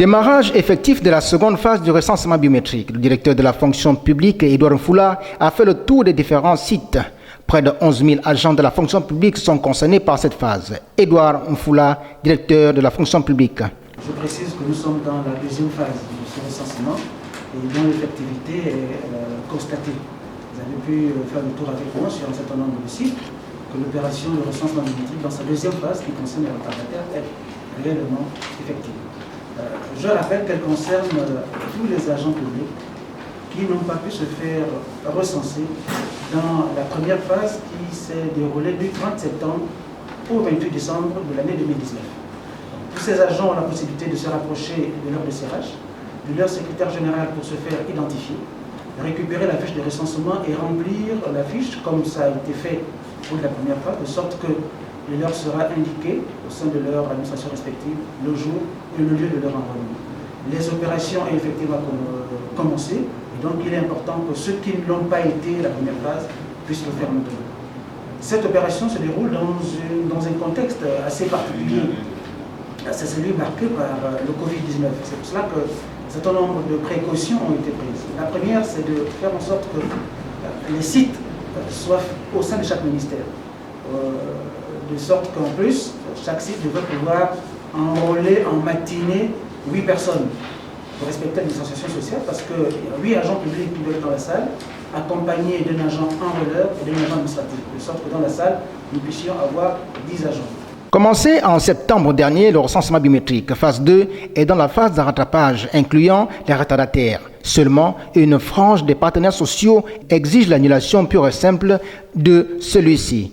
Démarrage effectif de la seconde phase du recensement biométrique. Le directeur de la fonction publique, Edouard Mfoula, a fait le tour des différents sites. Près de 11 000 agents de la fonction publique sont concernés par cette phase. Edouard Mfoula, directeur de la fonction publique. Je précise que nous sommes dans la deuxième phase de ce recensement et dont l'effectivité est constatée. Vous avez pu faire le tour avec moi sur un certain nombre de sites, que l'opération de recensement biométrique dans sa deuxième phase qui concerne les retardataires est réellement effective. Je rappelle qu'elle concerne tous les agents publics qui n'ont pas pu se faire recenser dans la première phase qui s'est déroulée du 30 septembre au 28 décembre de l'année 2019. Tous ces agents ont la possibilité de se rapprocher de leur DCRH, de leur secrétaire général pour se faire identifier, récupérer la fiche de recensement et remplir la fiche comme ça a été fait pour la première fois, de sorte que il leur sera indiqué au sein de leur administration respective le jour et le lieu de leur enrôlement. Les opérations ont effectivement commencé, et donc il est important que ceux qui ne l'ont pas été la première phase puissent le faire maintenant. Cette opération se déroule dans un contexte assez particulier, c'est celui marqué par le Covid-19. C'est pour cela qu'un certain nombre de précautions ont été prises. La première, c'est de faire en sorte que les sites soient au sein de chaque ministère. De sorte qu'en plus, chaque site devrait pouvoir enrôler en matinée 8 personnes pour respecter la distanciation sociale, parce qu'il y a 8 agents publics qui doivent être dans la salle, accompagnés d'un agent enrôleur et d'un agent administratif, de sorte que dans la salle, nous puissions avoir 10 agents. Commencé en septembre dernier, le recensement biométrique phase 2 est dans la phase de rattrapage, incluant les retardataires. Seulement, une frange des partenaires sociaux exige l'annulation pure et simple de celui-ci.